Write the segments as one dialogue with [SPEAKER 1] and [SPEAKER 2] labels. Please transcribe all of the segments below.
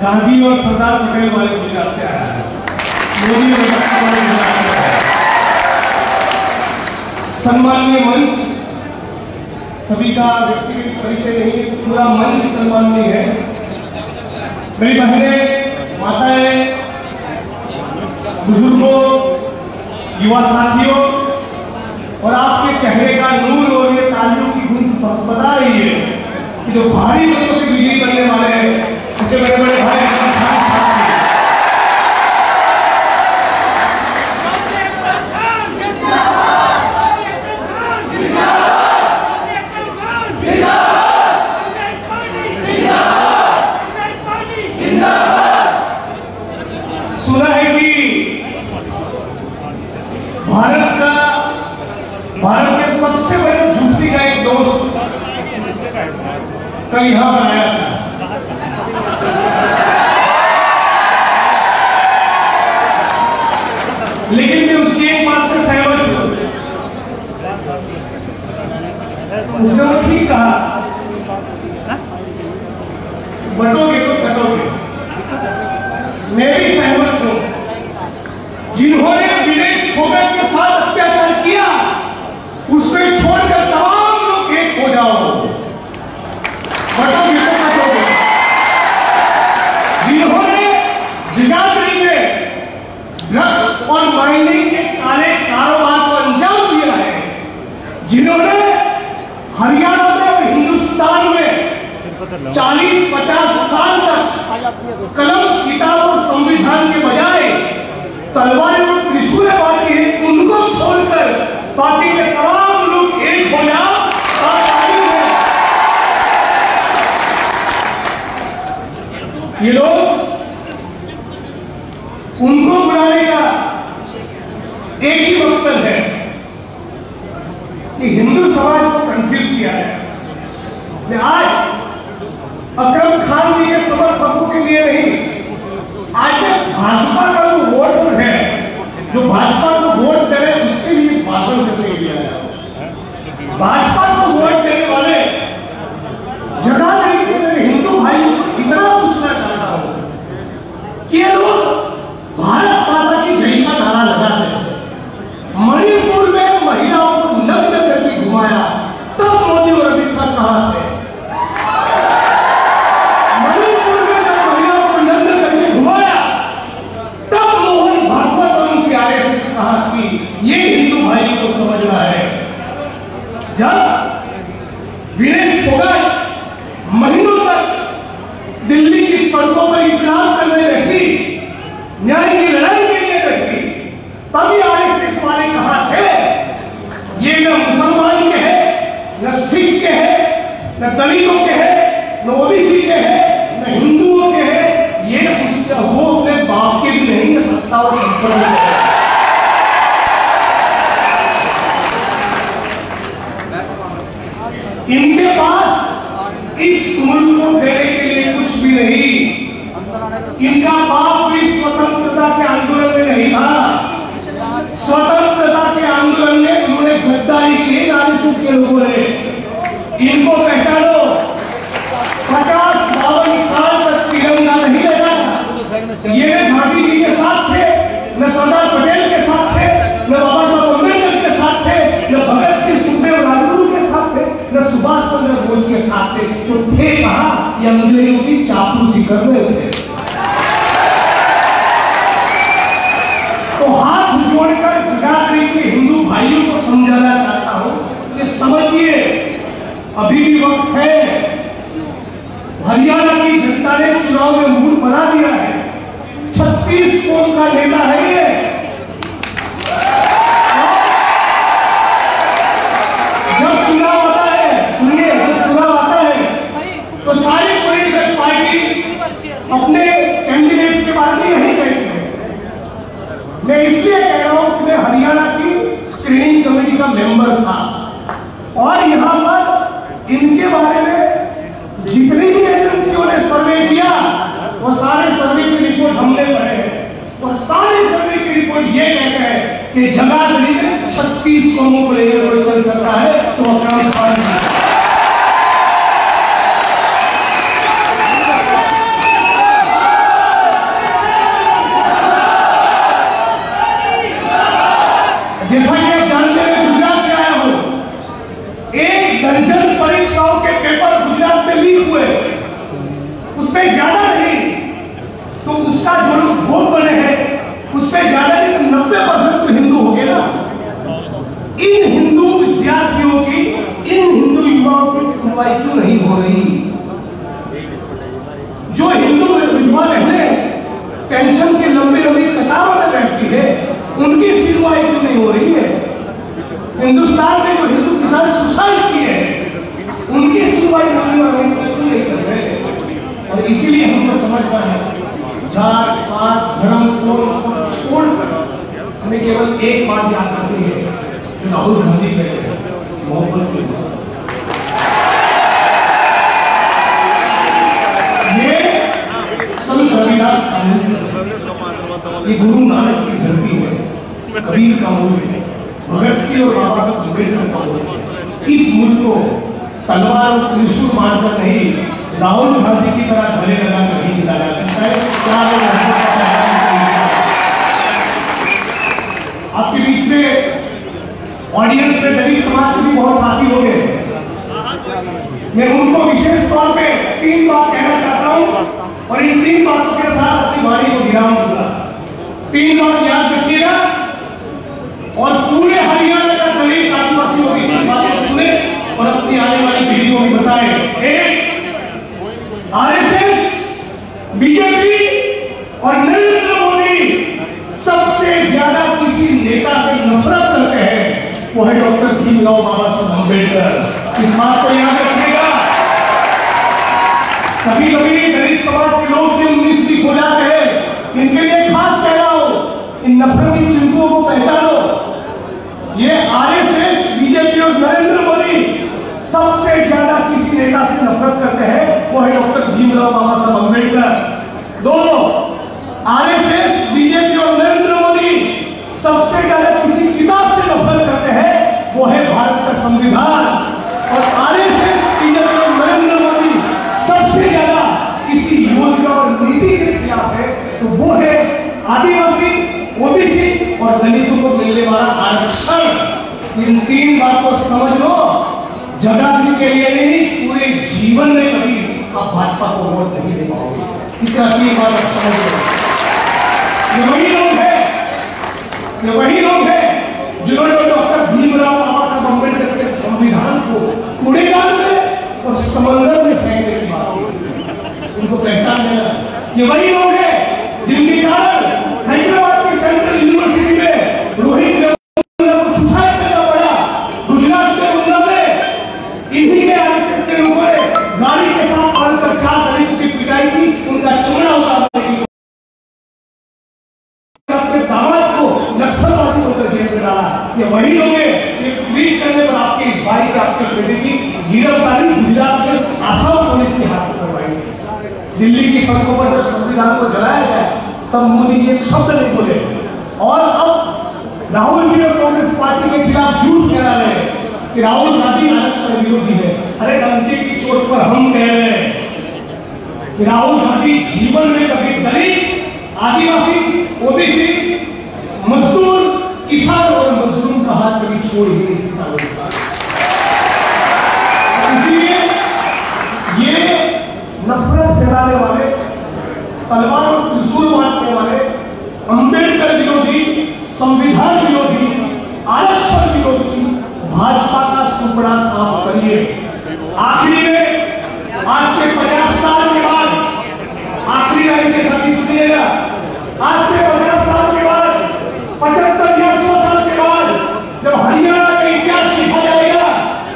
[SPEAKER 1] गांधी और सरदार पटेल वाले गुजरात से आया है, मोदी और वाले गुजरात से आया है। सम्माननीय मंच, सभी का व्यक्तिगत परिचय नहीं, पूरा मंच सम्माननीय है। मेरी बहनें, माताएं, बुजुर्गों, युवा साथियों, और आपके चेहरे का नूर और ये तालियों की गूंज बता रही है कि जो भारी मतों से विजयी बनने वाले हैं, उसके बड़े बड़े भाई सुना है कि भारत के सबसे बड़े झूठी का एक दोस्त कल यहां पर आया था। लेकिन मैं उसकी एक बात से सहमत हूं। उसने वो ठीक कहा, बटोगे तो कटोगे। मैं भी सहमत हूं। जिन्होंने विनेश फोगाट के साथ अत्याचार किया, उसमें छोड़कर तमाम लोग एक हो जाओ, बटोगे तो कटोगे। जिन्होंने जगाधरी में ड्रग्स और माइनिंग के काले कारोबार को अंजाम दिया है, जिन्होंने हरियाणा में और हिंदुस्तान में 40-50 साल तक कलम, किताब और संविधान के बजाय तलवारें और त्रिशूल बांटी है, उनको छोड़कर बाकी के तमाम लोग एक हो जाओ। ये लोग उनको बुलाने का एक ही मकसद है कि हिंदू समाज को कंफ्यूज किया है। मैं आज अकरम खान जी के समर्थकों के लिए नहीं, आज भाजपा का जो वोट है, जो भाजपा को वोट करे उसके लिए भाषण करने के लिए आया। भाजपा को वोट देने वाले जगाधरी के हिंदू भाइयों को इतना पूछना चाहता हूं कि ये लोग भारत माता की जय का नारा लगाते हैं। मणिपुर में महिलाओं को नग्न करके घुमाया, तब मोदी और अमित शाह कहां थे? मणिपुर में जब महिलाओं को नग्न करके घुमाया, तब मोहन भागवत और उनकी आरएसएस कहा कि ये हिंदू भाई को समझना है। जब विनेश फोगाट महीनों तक दिल्ली की सड़कों पर इंतजार करने रहती, न्याय की लड़ाई के लिए रहती, तभी आरएसएस वाले कहा थे ये न मुसलमान के हैं, न सिख के हैं, न दलितों के हैं, न ओबीसी के हैं, न हिंदुओं के हैं, ये उसका वो अपने बाप के भी नहीं, न सत्ता और संपत्ति के। इनके पास इस मुल्क को देने के लिए कुछ भी नहीं। इनका बाप भी स्वतंत्रता के आंदोलन में नहीं था। स्वतंत्रता के आंदोलन में उन्होंने गद्दारी की, आरएसएस के लोगों ने। इनको पहचानो, 50-52 साल तक तिरंगा नहीं लगा था। ये न गांधी जी के साथ थे, न सरदार पटेल के साथ थे, न बाबा साहब अम्बेडकर के साथ थे, न भगत सिंह, सुखदेव, राजगुरु के साथ थे, न सुभाष चंद्र बोस के साथ थे। तो थे कहा, ये अंग्रेजों की चापलूसी कर रहे थे। तो हाथ जोड़कर जगाधरी के हिंदू भाइयों को समझाना चाहता हूं कि समझिए, अभी भी वक्त है। हरियाणा की जनता ने चुनाव में मूड बना दिया है। 36 कौम का नेता है ये। जब चुनाव आता है, सुनिए, जब चुनाव आता है तो सारी पॉलिटिकल पार्टी अपने कैंडिडेट के बारे में नहीं कहती है। मैं इसलिए कह रहा हूं कि मैं हरियाणा की स्क्रीनिंग कमेटी का मेंबर था और यहां पर इनके बारे में जितनी भी एजेंसियों ने सर्वे किया, वो सारे सर्वे की रिपोर्ट हमने पढ़े हैं और सारे सर्वे की रिपोर्ट ये कहते हैं कि जगाधरी में 36 कौमों को लेकर कोई चल सकता है तो अकरम खान। पर ज्यादा नहीं तो उसका जो लोग वोट बने हैं उस पर ज्यादा नहीं तो 90% तो हिंदू हो गए ना। इन हिंदू विद्यार्थियों की, इन हिंदू युवाओं की सुनवाई क्यों नहीं हो रही? जो हिंदू विधवा बहनें पेंशन की लंबी लंबी कतारों में बैठती है उनकी सुनवाई क्यों नहीं हो रही है? हिंदुस्तान में जो हिंदू किसान सुसाइड किए हैं उनकी सुनवाई क्यों नहीं कर रहे? और इसीलिए हम लोग समझ पाए हैं जात पात धर्म को छोड़कर हमें केवल एक बात याद रखनी है जो राहुल गांधी कहते हैं, मोहब्बत की बात। ये संत रविदास ये गुरु नानक की धरती है, कबीर का मुल्क है, भगत सिंह और बाबा साहब अम्बेडकर का मुल्क है। इस मुल्क को तलवार और त्रिशूल मारकर नहीं राहुल गांधी की तरह गले लगाकर नहीं जिला जा सकता है। आपके बीच में ऑडियंस में दलित समाज के भी बहुत साथी हो गए। मैं उनको विशेष तौर पे 3 बात कहना चाहता हूं और इन 3 बातों के साथ अपनी वाणी को विराम दूंगा। 3 बात याद रखिएगा और पूरे हरियाणा का दलित आदिवासी इस बात को सुने और अपनी आने वाली पीढ़ी को भी बताए। एक, आरएसएस, बीजेपी और नरेंद्र मोदी सबसे ज्यादा किसी नेता से नफरत करते हैं वो है डॉक्टर भीमराव बाबा साहब अम्बेडकर। इस बात को याद रखिएगा। कभी कभी दलित समाज के लोग भी 19-20 हो जाते हैं, इनके लिए खास कह रहा हूं, इन नफरती चिंतुओं को पहचानो। ये आरएसएस, बीजेपी और नरेंद्र मोदी सबसे ज्यादा किसी नेता से नफरत करते हैं वो है डॉक्टर भीमराव बाबा साहब अम्बेडकर। दोनों आरएसएस, बीजेपी और नरेंद्र मोदी सबसे ज्यादा किसी किताब से नफरत करते हैं वो है भारत का संविधान। और आरएसएस, बीजेपी और नरेंद्र मोदी सबसे ज्यादा किसी योजना और नीति के खिलाफ है तो वो है आदिवासी, ओबीसी और दलितों को मिलने वाला आरक्षण। इन 3 बात को समझ लो। जगाने के लिए नहीं, पूरे जीवन में कभी आप भाजपा को वोट नहीं दे पाओगे। इतना 3 बात आप समझ लो। ये वही लोग हैं जिन्होंने डॉक्टर भीमराव बाबा साहब अम्बेडकर के संविधान को कूड़ेदान में और समंदर में फेंकने की बात की। उनको पहचान लेना। ये वही लोग हैं जिनके कारण हैदराबाद की सेंट्रल यूनिवर्सिटी में रोहित को सुसाइड करना पड़ा। गुजरात के मुंडा में इन्हीं के आरएसएस के लोगों ने गाड़ी के साथ पकड़कर 4 दलितों की पिटाई की, उनका चमड़ा उतारने की। अपने दामाद को नक्सलवादी होकर जेल में डाला। ये वही लोग हैं ट्वीट करने पर आपके इस भाई के, आपके बेटे की गिरफ्तारी गुजरात से आसाम पुलिस के हाथ में करवाई। दिल्ली की सड़कों पर जब संविधान को जलाया गया तब मोदी जी एक शब्द नहीं बोले और अब राहुल जी और कांग्रेस पार्टी के खिलाफ झूठ कह रहे हैं कि राहुल गांधी आरक्षण विरोधी है। अरे गलती की चोट पर हम कह रहे हैं कि राहुल गांधी जीवन में कभी दलित, आदिवासी, ओबीसी, मजदूर, किसान और मजदूर का हाथ कभी छोड़ ही नहीं सकता। इसलिए ये नफरत फैलाने वाले, तलवार और त्रिशूल मारने वाले, अम्बेडकर विरोधी, संविधान विरोधी, आरक्षण विरोधी भाजपा का सुपड़ा साफ करिए। आखिरी में आज से 50 साल के बाद, आखिरी लाइन के साथी सुनिएगा, आज से 50 साल के बाद, 75 या 100 साल के बाद जब हरियाणा का इतिहास लिखा जाएगा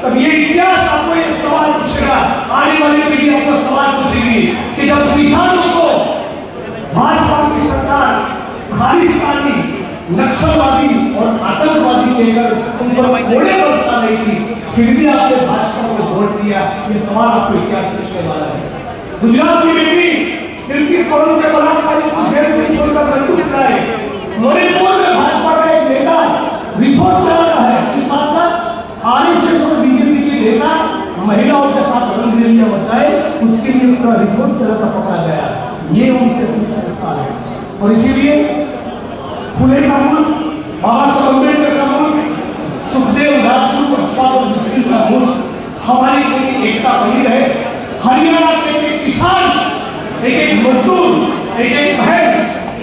[SPEAKER 1] तब ये इतिहास आपको ये सवाल पूछेगा, आने वाली पीढ़ी आपको सवाल पूछेगी कि जब किसानों को भाजपा की सरकार खालिस्तानी, नक्सलवादी और आतंकवादी कहकर उन पर कोड़े बरसा नहीं थी, फिर भी आपने भाजपा को वोट दिया। ये सवाल आपको इतिहास पूछने वाला है। गुजरात की बेटी 33 करोड़ के बलात्कारी को जेल से छोड़कर बंदूक उठाए। मणिपुर में भाजपा का एक नेता रिसोर्ट चला रहा है। इस बात का आरएसएस और बीजेपी के नेता महिलाओं के साथ रंगरेलिया बचाए, उसके लिए उनका रिसोर्ट चलाता पकड़ा गया। ये उनके संस्कार है और इसीलिए फुले का मुल्क, बाबा साहब अम्बेडकर का मुल्क, सुखदेव, राजपूत, बसपा और मुस्लिम का मुल्क, हमारी कोई एकता बनी रहे। हरियाणा के किसान एक एक मजदूर, एक एक बहन,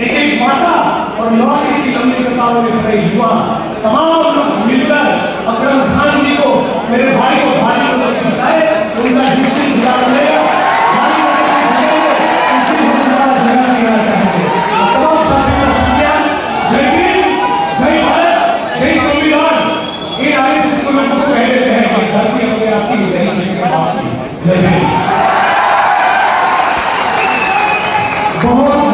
[SPEAKER 1] एक एक माता और नौकरी की लंबी कतारों में खड़े युवा तमाम लोग मिलकर अकरम खान जी को, मेरे भाई को भारी मदद पहुंचाए, उनका जिससे गुजार मिलेगा बहुत